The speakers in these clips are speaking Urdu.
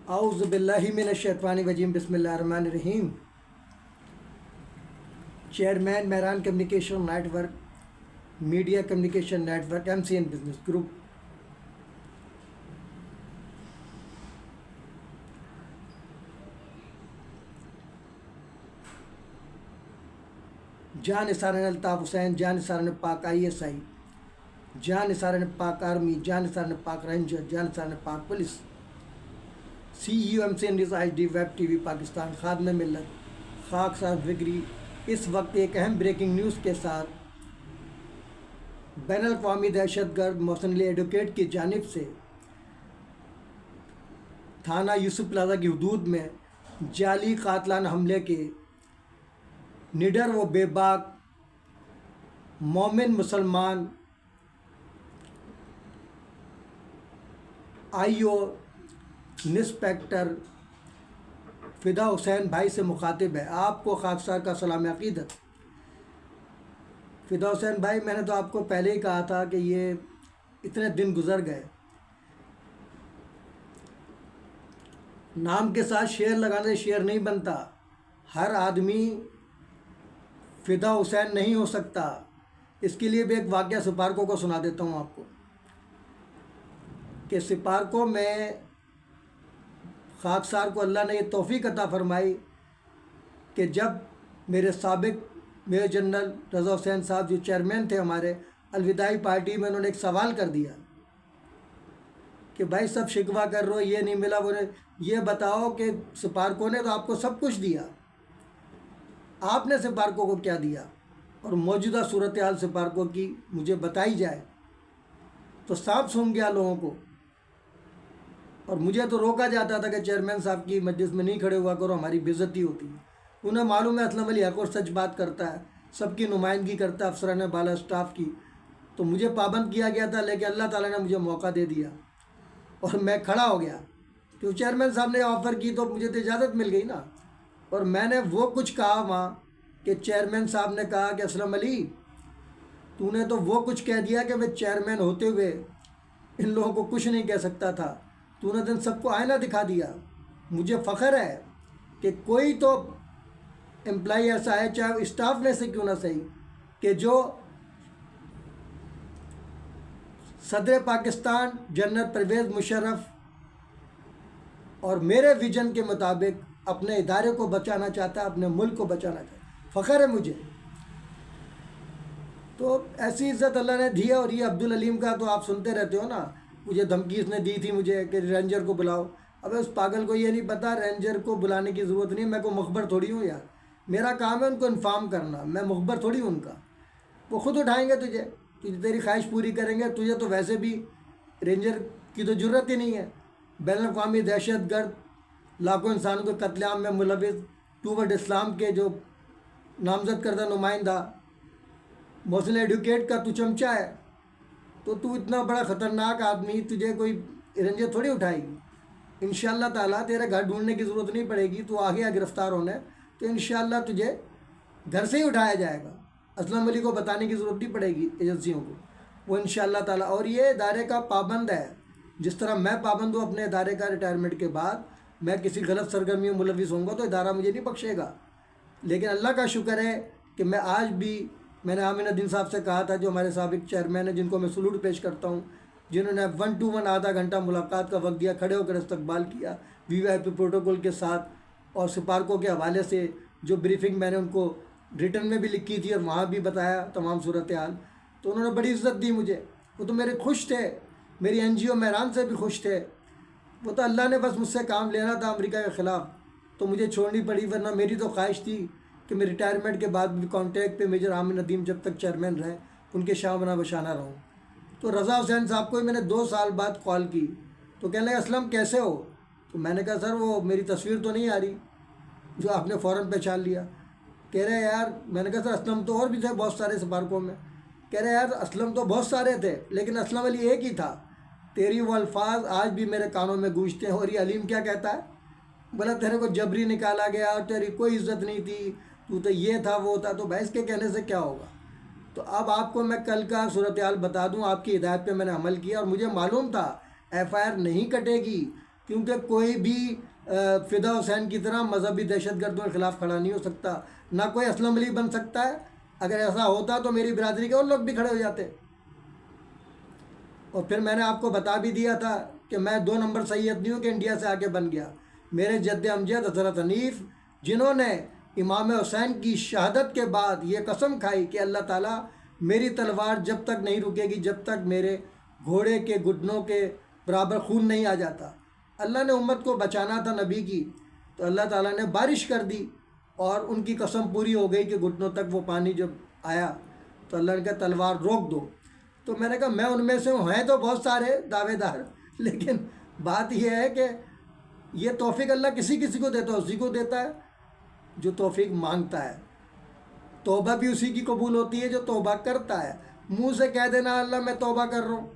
اعوذ باللہ من الشیطان الرجیم بسم اللہ الرحمن الرحیم۔ Chairman Mehran communication network, media communication network, MCN business group. جان نثار الطاف حسین، جان نثار پاک ISI، جان نثار پاک آرمی، جان نثار پاک رینجر، جان نثار Pak police, CEO MCN news HD web TV Pakistan, خادم ملت، خاک سار فکری۔ اس وقت ایک اہم بریکنگ نیوز کے ساتھ بین الاقوامی دہشت گرد محسن علی ایڈوکیٹ کی جانب سے تھانہ یوسف پلازا کی حدود میں جعلی قاتلانہ حملے کے نڈر و بے باک مومن مسلمان IO انسپیکٹر فدا حسین بھائی سے مخاطب ہے۔ آپ کو خاکسار کا سلام عقیدت۔ فدا حسین بھائی، میں نے تو آپ کو پہلے ہی کہا تھا کہ یہ اتنے دن گزر گئے، نام کے ساتھ شعر لگانے سے شعر نہیں بنتا، ہر آدمی فدا حسین نہیں ہو سکتا۔ اس کے لیے بھی ایک واقعہ سپارکو کو سنا دیتا ہوں آپ کو کہ سپارکو میں خاکسار کو اللہ نے یہ توفیق عطا فرمائی کہ جب میرے سابق میجر جنرل رضا حسین صاحب جو چیئرمین تھے ہمارے الوداعی پارٹی میں، انہوں نے ایک سوال کر دیا کہ بھائی سب شکوہ کر رہو، یہ نہیں ملا، وہ یہ بتاؤ کہ سپارکو نے تو آپ کو سب کچھ دیا، آپ نے سپارکو کو کیا دیا، اور موجودہ صورتحال سپارکو کی مجھے بتائی جائے تو سانپ سونگ گیا لوگوں کو۔ اور مجھے تو روکا جاتا تھا کہ چیئرمین صاحب کی مجلس میں نہیں کھڑے ہوا کرو، ہماری بے عزتی ہوتی ہے۔ انہیں معلوم ہے اسلم علی حق اور سچ بات کرتا ہے، سب کی نمائندگی کرتا ہے، افسران بالا اسٹاف کی، تو مجھے پابند کیا گیا تھا، لیکن اللہ تعالیٰ نے مجھے موقع دے دیا اور میں کھڑا ہو گیا۔ تو چیئرمین صاحب نے آفر کی تو مجھے تو اجازت مل گئی نا، اور میں نے وہ کچھ کہا وہاں کہ چیئرمین صاحب نے کہا کہ اسلم علی تو نے تو وہ کچھ کہہ دیا کہ میں چیئرمین ہوتے ہوئے ان لوگوں کو کچھ نہیں کہہ سکتا تھا، تو نے دن سب کو آئینہ دکھا دیا۔ مجھے فخر ہے کہ کوئی تو امپلائی ایسا ہے، چاہے وہ اسٹاف میں سے کیوں نہ صحیح، کہ جو صدر پاکستان جنرل پرویز مشرف اور میرے ویژن کے مطابق اپنے ادارے کو بچانا چاہتا ہے، اپنے ملک کو بچانا چاہتا ہے۔ فخر ہے مجھے، تو ایسی عزت اللہ نے دی ہے۔ اور یہ عبدالعلیم کا تو آپ سنتے رہتے ہو نا، مجھے دھمکی اس نے دی تھی مجھے کہ رینجر کو بلاؤ۔ اب اس پاگل کو یہ نہیں پتا رینجر کو بلانے کی ضرورت نہیں، میں کو مخبر تھوڑی ہوں یار، میرا کام ہے ان کو انفارم کرنا، میں مخبر تھوڑی ہوں ان کا۔ وہ خود اٹھائیں گے تجھے تیری خواہش پوری کریں گے، تجھے تو ویسے بھی رینجر کی تو ضرورت ہی نہیں ہے۔ بین الاقوامی دہشت گرد لاکھوں انسانوں کے قتل عام میں ملوث ٹوورڈ اسلام کے جو نامزد کردہ نمائندہ محسن ایڈوکیٹ کا تو چمچہ ہے، تو اتنا بڑا خطرناک آدمی، تجھے کوئی رینجر تھوڑی اٹھائے گی۔ انشاءاللہ تعالیٰ تیرے گھر ڈھونڈنے کی ضرورت نہیں پڑے گی، تو آگے گرفتار ہونے تو انشاءاللہ تجھے گھر سے ہی اٹھایا جائے گا۔ اسلم علی کو بتانے کی ضرورت نہیں پڑے گی ایجنسیوں کو، وہ انشاءاللہ تعالیٰ۔ اور یہ ادارے کا پابند ہے، جس طرح میں پابند ہوں اپنے ادارے کا۔ ریٹائرمنٹ کے بعد میں کسی غلط سرگرمی میں ملوث ہوں گا تو ادارہ مجھے نہیں بخشے گا، لیکن اللہ کا شکر ہے کہ میں آج بھی، میں نے عامر الدین صاحب سے کہا تھا جو ہمارے سابق چیئرمین ہیں، جن کو میں سلوٹ پیش کرتا ہوں، جنہوں نے 1 to 1 آدھا گھنٹہ ملاقات کا وقت دیا، کھڑے ہو کر استقبال کیا VIP پروٹوکول کے ساتھ، اور سپارکو کے حوالے سے جو بریفنگ میں نے ان کو ریٹن میں بھی لکھی تھی اور وہاں بھی بتایا تمام صورتحال، تو انہوں نے بڑی عزت دی مجھے۔ وہ تو میرے خوش تھے، میری NGO مہران سے بھی خوش تھے۔ وہ تو اللہ نے بس مجھ سے کام لینا تھا امریکہ کے خلاف، تو مجھے چھوڑنی پڑی، ورنہ میری تو خواہش تھی کہ میں ریٹائرمنٹ کے بعد بھی کانٹیکٹ پہ میجر عامر ندیم جب تک چیئرمین رہے ان کے شاہ بنا بشانہ رہوں۔ تو رضا حسین صاحب کو ہی میں نے 2 سال بعد کال کی، تو کہنے لگے اسلم کیسے ہو؟ تو میں نے کہا سر وہ میری تصویر تو نہیں آ رہی جو آپ نے فوراً پہچان لیا۔ کہہ رہے یار، میں نے کہا سر اسلم تو اور بھی تھے بہت سارے سپارکوں میں۔ کہہ رہے یار اسلم تو بہت سارے تھے لیکن اسلم علی ایک ہی تھا، تیری وہ الفاظ آج بھی میرے کانوں میں گونجتے ہیں۔ اور یہ علیم کیا کہتا ہے، بولا تیرے کو جبری نکالا گیا اور تیری کوئی عزت نہیں تھی، تو یہ تھا وہ تھا۔ تو بحث کے کہنے سے کیا ہوگا؟ تو اب آپ کو میں کل کا صورتحال بتا دوں، آپ کی ہدایت پہ میں نے عمل کیا اور مجھے معلوم تھا FIR نہیں کٹے گی کیونکہ کوئی بھی فدا حسین کی طرح مذہبی دہشت گردوں کے خلاف کھڑا نہیں ہو سکتا، نہ کوئی اسلم علی بن سکتا ہے۔ اگر ایسا ہوتا تو میری برادری کے اور لوگ بھی کھڑے ہو جاتے۔ اور پھر میں نے آپ کو بتا بھی دیا تھا کہ میں 2 نمبر سید نہیں ہوں کہ انڈیا سے آگے بن گیا۔ میرے جد امجد حضرت حنیف، جنہوں نے امام حسین کی شہادت کے بعد یہ قسم کھائی کہ اللہ تعالیٰ میری تلوار جب تک نہیں رکے گی جب تک میرے گھوڑے کے گھٹنوں کے برابر خون نہیں آ جاتا۔ اللہ نے امت کو بچانا تھا نبی کی، تو اللہ تعالیٰ نے بارش کر دی اور ان کی قسم پوری ہو گئی کہ گھٹنوں تک وہ پانی جب آیا تو اللہ نے کہا تلوار روک دو۔ تو میں نے کہا میں ان میں سے ہوں، ہیں تو بہت سارے دعوے دار، لیکن بات یہ ہے کہ یہ توفیق اللہ کسی کسی کو دیتا ہے، اسی کو دیتا ہے جو توفیق مانگتا ہے۔ توبہ بھی اسی کی قبول ہوتی ہے جو توبہ کرتا ہے۔ منہ سے کہہ دینا اللہ میں توبہ کر رہا ہوں،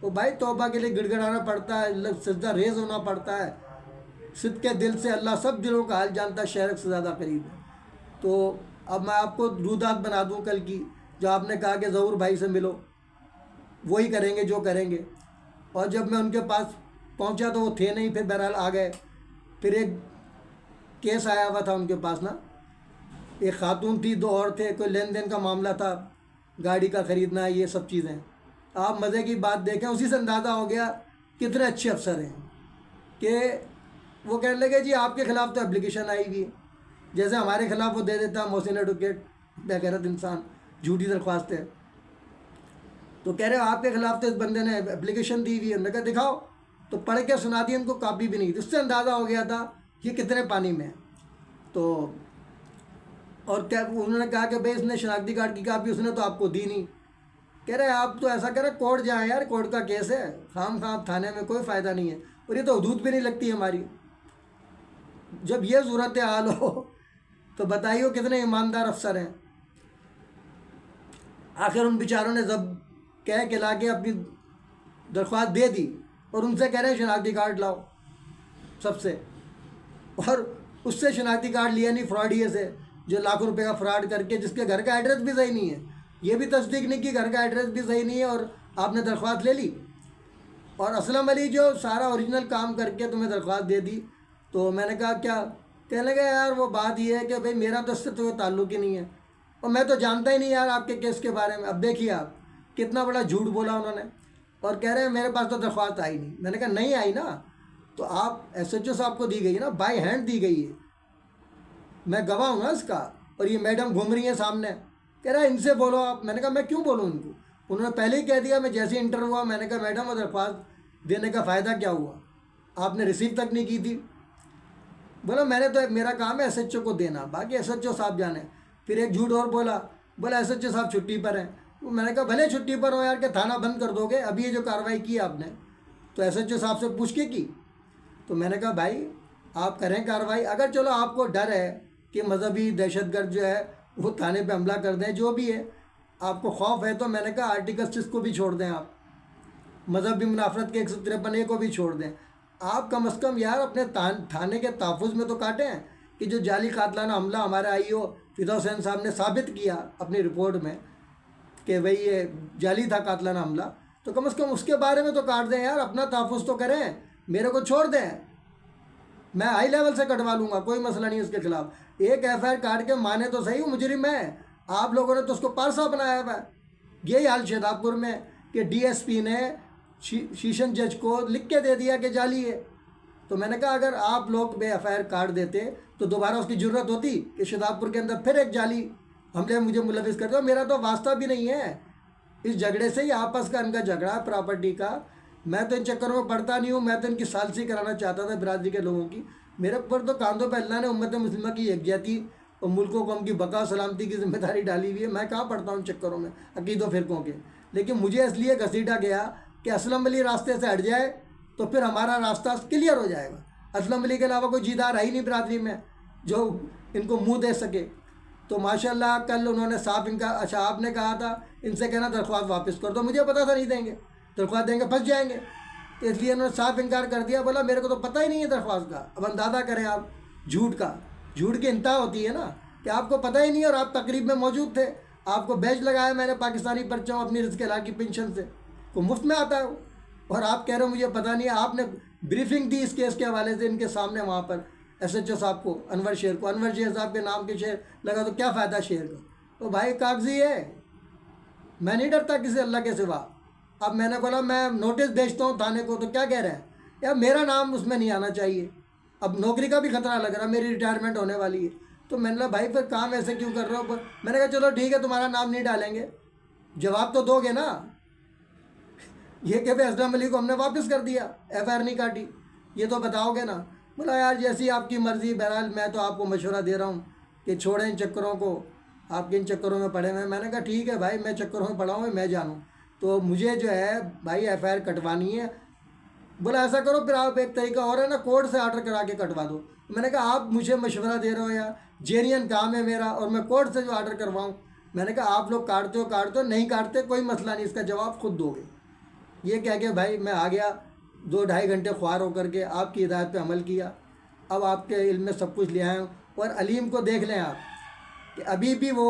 تو بھائی توبہ کے لیے گڑ گڑانا پڑتا ہے، سجدہ ریز ہونا پڑتا ہے، صدق کے دل سے۔ اللہ سب دلوں کا حال جانتا ہے، شہرک سے زیادہ قریب ہے۔ تو اب میں آپ کو رودات بنا دوں کل کی، جو آپ نے کہا کہ ظہور بھائی سے ملو، وہی کریں گے جو کریں گے۔ اور جب میں ان کے پاس پہنچا تو وہ تھے نہیں، پھر بہرحال آ گئے۔ پھر ایک کیس آیا ہوا تھا ان کے پاس نا، ایک خاتون تھی، 2 اور تھے، کوئی لین دین کا معاملہ تھا، گاڑی کا خریدنا، یہ سب چیزیں۔ آپ مزے کی بات دیکھیں، اسی سے اندازہ ہو گیا کتنے اچھے افسر ہیں کہ وہ کہنے لگے جی آپ کے خلاف تو اپلیکیشن آئی ہوئی ہے، جیسے ہمارے خلاف وہ دے دیتا محسن ایڈوکیٹ، بےغیرت انسان، جھوٹی درخواست ہے، تو کہہ رہے آپ کے خلاف تو اس بندے نے اپلیکیشن دی ہوئی ہے۔ انہوں نے کہا دکھاؤ، تو پڑھ کے سنا دی، ان کو کاپی بھی نہیں تھی۔ اس سے اندازہ ہو گیا تھا یہ کتنے پانی میں ہے۔ تو اور کیا انہوں نے کہا کہ بھائی اس نے شناختی کارڈ کی کاپی اس نے تو آپ کو دی نہیں۔ کہہ رہے آپ تو ایسا کہہ رہے کورٹ جائیں یار، کورٹ کا کیس ہے، خام خام تھانے میں کوئی فائدہ نہیں ہے، اور یہ تو حدود بھی نہیں لگتی ہماری۔ جب یہ صورت حال ہو تو بتائیے کتنے ایماندار افسر ہیں۔ آخر ان بیچاروں نے جب کہہ کے لا کے اپنی درخواست دے دی، اور ان سے کہہ رہے ہیں شناختی کارڈ لاؤ سب سے، اور اس سے شناختی کارڈ لیا نہیں، فراڈیے سے، جو لاکھوں روپے کا فراڈ کر کے، جس کے گھر کا ایڈریس بھی صحیح نہیں ہے، یہ بھی تصدیق نہیں کی گھر کا ایڈریس بھی صحیح نہیں ہے، اور آپ نے درخواست لے لی۔ اور اسلم علی جو سارا اوریجنل کام کر کے تمہیں درخواست دے دی۔ تو میں نے کہا کیا؟ کہنے لگا یار وہ بات یہ ہے کہ بھئی میرا تو اس سے تو تعلق ہی نہیں ہے، اور میں تو جانتا ہی نہیں یار آپ کے کیس کے بارے میں۔ اب دیکھیے آپ کتنا بڑا جھوٹ بولا انہوں نے، اور کہہ رہے ہیں میرے پاس تو درخواست آئی نہیں۔ میں نے کہا نہیں آئی نا، تو آپ ایس ایچ او صاحب کو دی گئی ہے نا، بائی ہینڈ دی گئی ہے، میں گواہ ہوں نا اس کا۔ اور یہ میڈم گھوم رہی ہیں سامنے، کہہ رہا ہے ان سے بولو آپ۔ میں نے کہا میں کیوں بولوں ان کو؟ انہوں نے پہلے ہی کہہ دیا، میں جیسے انٹر ہوا میں نے کہا میڈم وہ درخواست دینے کا فائدہ کیا ہوا، آپ نے ریسیو تک نہیں کی تھی۔ بولا میں نے تو میرا کام ہے ایس ایچ او کو دینا، باقی ایس ایچ او صاحب جانے۔ پھر ایک جھوٹ اور بولا ایس ایچ او صاحب چھٹی پر ہیں۔ میں نے کہا بھلے چھٹی پر ہو یار، کہ تھانہ بند کر دو گے؟ ابھی یہ جو کارروائی کی آپ نے تو ایس ایچ او صاحب سے پوچھ کے کی۔ تو میں نے کہا بھائی آپ کریں کارروائی، اگر چلو آپ کو ڈر ہے کہ مذہبی دہشت گرد جو ہے وہ تھانے پہ حملہ کر دیں، جو بھی ہے آپ کو خوف ہے، تو میں نے کہا آرٹیکل 6 کو بھی چھوڑ دیں، آپ مذہبی منافرت کے 153A کو بھی چھوڑ دیں۔ آپ کم از کم یار اپنے تھانے کے تحفظ میں تو کاٹیں کہ جو جعلی قاتلانہ حملہ ہمارے آئی او فدا حسین صاحب نے ثابت کیا اپنی رپورٹ میں کہ بھئی یہ جعلی تھا قاتلانہ حملہ، تو کم از کم اس کے بارے میں تو کاٹ دیں یار، اپنا تحفظ تو کریں، میرے کو چھوڑ دیں، میں ہائی لیول سے کٹوا لوں گا، کوئی مسئلہ نہیں اس کے خلاف۔ ایک ایف آئی آر کاٹ کے مانے تو صحیح، مجرم ہے، آپ لوگوں نے تو اس کو پارسا بنایا ہوا ہے۔ یہی حال شہداب پور میں کہ ڈی ایس پی نے شیشن جج کو لکھ کے دے دیا کہ جعلی ہے۔ تو میں نے کہا اگر آپ لوگ بے ایف آئی آر کاٹ دیتے تو دوبارہ اس کی ضرورت ہوتی کہ شہداب پور کے اندر پھر ایک جعلی حملے مجھے ملوث کر دو؟ میرا تو واسطہ بھی نہیں ہے اس جھگڑے سے، ہی آپس کا ان کا جھگڑا ہے پراپرٹی کا۔ میں تو ان چکروں میں پڑتا نہیں ہوں، میں تو ان کی ثالثی کرانا چاہتا تھا برادری کے لوگوں کی۔ میرے اوپر تو کاندھوں پہ اللہ نے امت مسلمہ کی یکجہتی اور ملک و قوم کی بقا سلامتی کی ذمہ داری ڈالی ہوئی ہے، میں کہاں پڑتا ہوں چکروں میں عقید و فرقوں کے۔ لیکن مجھے اس لیے گھسیٹا گیا کہ اسلم علی راستے سے ہٹ جائے تو پھر ہمارا راستہ کلیئر ہو جائے گا۔ اسلم علی کے علاوہ کوئی جیدار ہے ہی نہیں برادری میں جو ان کو منہ دے سکے۔ تو ماشاءاللہ کل انہوں نے صاف ان کا، اچھا آپ نے کہا تھا ان سے کہنا درخواست واپس کر دو، مجھے پتا تھا نہیں دیں گے، درخواست دیں گے پھنس جائیں گے، تو اس لیے انہوں نے صاف انکار کر دیا، بولا میرے کو تو پتہ ہی نہیں ہے درخواست کا۔ اب اندازہ کریں آپ جھوٹ کا، جھوٹ کی انتہا ہوتی ہے نا کہ آپ کو پتہ ہی نہیں اور آپ تقریب میں موجود تھے، آپ کو بیچ لگایا میں نے پاکستانی پرچم اپنی رزق حلال کی پنشن سے، کو مفت میں آتا ہے وہ، اور آپ کہہ رہے ہو مجھے پتہ نہیں ہے. آپ نے بریفنگ دی اس کیس کے حوالے سے ان کے سامنے وہاں پر ایس ایچ او صاحب کو, انور شیر کو. انور شیر صاحب کے نام کے شیر لگا تو کیا فائدہ شیر کا؟ تو بھائی کاغذی ہے, میں نہیں ڈرتا کسی اللہ کے سوا. اب میں نے بولا میں نوٹس بھیجتا ہوں تھانے کو, تو کیا کہہ رہے ہیں یار میرا نام اس میں نہیں آنا چاہیے. اب نوکری کا بھی خطرہ لگ رہا, میری ریٹائرمنٹ ہونے والی ہے. تو میں نے کہا بھائی پھر کام ایسے کیوں کر رہا ہو؟ میں نے کہا چلو ٹھیک ہے تمہارا نام نہیں ڈالیں گے, جواب تو دو گے نا. یہ کہ بھائی اسلم علی کو ہم نے واپس کر دیا, ایف آئی آر نہیں کاٹی, یہ تو بتاؤ گے نا. بولا یار جیسی آپ کی مرضی, بہرحال میں تو آپ کو مشورہ دے رہا ہوں کہ چھوڑیں ان چکروں کو, آپ کے ان چکروں میں پڑے ہوئے ہیں. میں نے کہا ٹھیک ہے بھائی, میں چکروں میں پڑا ہوں, میں جانوں. تو مجھے جو ہے بھائی ایف آئی آر کٹوانی ہے. بولا ایسا کرو پھر آپ, ایک طریقہ اور ہے نا, کورٹ سے آرڈر کرا کے کٹوا دو. میں نے کہا آپ مجھے مشورہ دے رہے ہو یا جینین کام ہے میرا, اور میں کورٹ سے جو آرڈر کرواؤں. میں نے کہا آپ لوگ کاٹتے ہو, نہیں کاٹتے کوئی مسئلہ نہیں, اس کا جواب خود دو گے. یہ کہہ کے بھائی میں آ گیا, 2-2.5 گھنٹے خوار ہو کر کے آپ کی ہدایت پہ عمل کیا. اب آپ کے علم میں سب کچھ لے آئے ہوں. اور علیم کو دیکھ لیں آپ کہ ابھی بھی وہ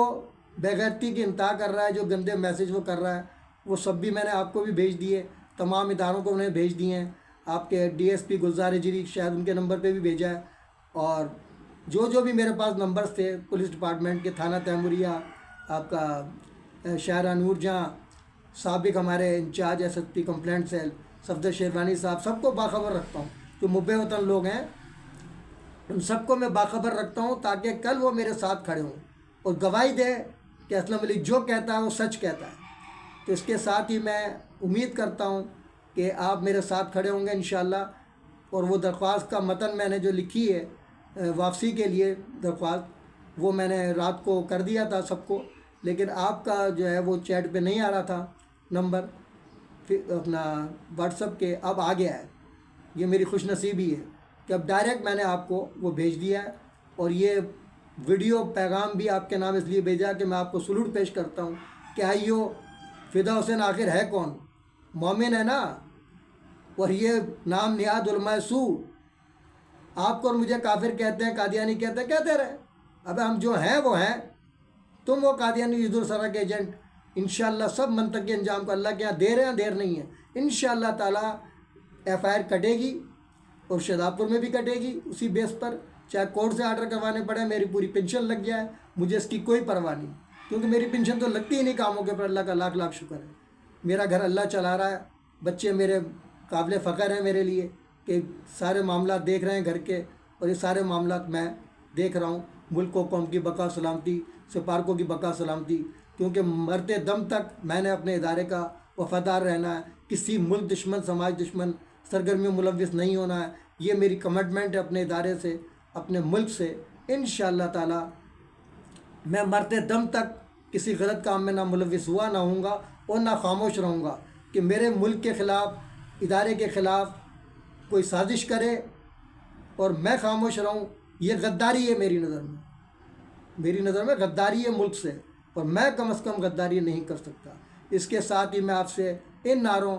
بےغیرتی کی انتہا کر رہا ہے, جو گندے میسیج وہ کر رہا ہے وہ سب بھی میں نے آپ کو بھی بھیج دیے, تمام اداروں کو انہیں بھیج دیے ہیں. آپ کے ڈی ایس پی گلزار ہجری شاید ان کے نمبر پہ بھی بھیجا ہے, اور جو بھی میرے پاس نمبرز تھے پولیس ڈپارٹمنٹ کے, تھانہ تیموریہ, آپ کا شاہراہ نور جہاں, سابق ہمارے incharge S S P complaint cell Safdar Sherwani صاحب, سب کو باخبر رکھتا ہوں. جو مبے وطن لوگ ہیں ان سب کو میں باخبر رکھتا ہوں, تاکہ کل وہ میرے ساتھ کھڑے ہوں اور گواہی دے کہ اسلم علی جو کہتا ہے وہ سچ کہتا ہے. تو اس کے ساتھ ہی میں امید کرتا ہوں کہ آپ میرے ساتھ کھڑے ہوں گے انشاءاللہ. اور وہ درخواست کا متن میں نے جو لکھی ہے واپسی کے لیے درخواست, وہ میں نے رات کو کر دیا تھا سب کو, لیکن آپ کا جو ہے وہ چیٹ پہ نہیں آ رہا تھا نمبر, پھر اپنا واٹس ایپ کے اب آ گیا ہے. یہ میری خوش نصیبی ہے کہ اب ڈائریکٹ میں نے آپ کو وہ بھیج دیا ہے. اور یہ ویڈیو پیغام بھی آپ کے نام اس لیے بھیجا کہ میں آپ کو سلوٹ پیش کرتا ہوں کہ آئیو, فدا حسین آخر ہے کون, مومن ہے نا, اور یہ نام نیاد علماء سو. آپ کو اور مجھے کافر کہتے ہیں, قادیانی کہتے ہیں, کہتے رہے. اب ہم جو ہیں وہ ہیں, تم وہ قادیانی عید السرا کے ایجنٹ. انشاءاللہ سب منطقی انجام کو اللہ کے یہاں دیر ہیں, دیر نہیں ہے. انشاءاللہ تعالیٰ ایف آئی آر کٹے گی, اور شہداپور میں بھی کٹے گی اسی بیس پر, چاہے کورٹ سے آرڈر کروانے پڑے, میری پوری پنشن لگ جائے, مجھے اس کی کوئی پرواہ نہیں. کیونکہ میری پنشن تو لگتی ہی نہیں کاموں کے, پر اللہ کا لاکھ لاکھ شکر ہے. میرا گھر اللہ چلا رہا ہے, بچے میرے قابل فخر ہیں میرے لیے کہ سارے معاملات دیکھ رہے ہیں گھر کے, اور یہ سارے معاملات میں دیکھ رہا ہوں. ملک و قوم کی بقا سلامتی, سپارکوں کی بقا سلامتی, کیونکہ مرتے دم تک میں نے اپنے ادارے کا وفادار رہنا ہے. کسی ملک دشمن, سماج دشمن سرگرمیوں ملوث نہیں ہونا ہے. یہ میری کمٹمنٹ ہے اپنے ادارے سے, اپنے ملک سے. انشاءاللہ تعالی میں مرتے دم تک کسی غلط کام میں نہ ملوث ہوا نہ ہوں گا, اور نہ خاموش رہوں گا کہ میرے ملک کے خلاف, ادارے کے خلاف کوئی سازش کرے اور میں خاموش رہوں. یہ غداری ہے میری نظر میں, میری نظر میں غداری ہے ملک سے, اور میں کم از کم غداری نہیں کر سکتا. اس کے ساتھ ہی میں آپ سے ان نعروں,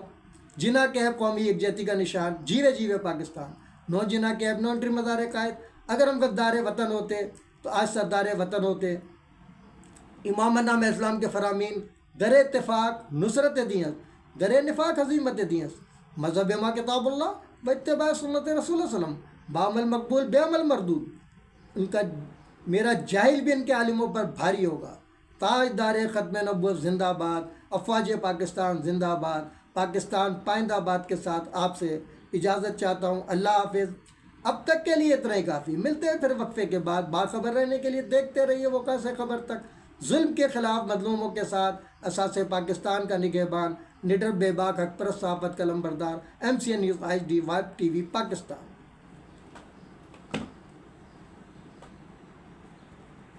جناح کے ہے قومی یکجہتی کا نشان, جیوے جیوے پاکستان, نو جناح کے ہے, نو انٹری مزار قائد. اگر ہم غدار وطن ہوتے تو آج سردار وطن ہوتے. امام نام اسلام کے فرامین, در اتفاق نصرت دیت, در نفاق حزیمت دیت, مذہب ما کتاب اللہ و اتباع سنت رسول وسلم, بعمل مقبول بے عمل مردود. ان کا, میرا جاہل بھی ان کے عالموں پر بھاری ہوگا. تاجدار ختم نبوت زندہ باد, افواج پاکستان زندہ باد. پاکستان پائندہ آباد کے ساتھ آپ سے اجازت چاہتا ہوں. اللہ حافظ. اب تک کے لیے اتنا ہی کافی. ملتے ہیں پھر وقفے کے بعد. باخبر رہنے کے لیے دیکھتے رہیے وہ کیسے خبر تک. ظلم کے خلاف مظلوموں کے ساتھ اساس پاکستان کا نگہبان, نڈر بے باک حق پرست صحافت کا لمبردار, MCN news HD vibe TV Pakistan.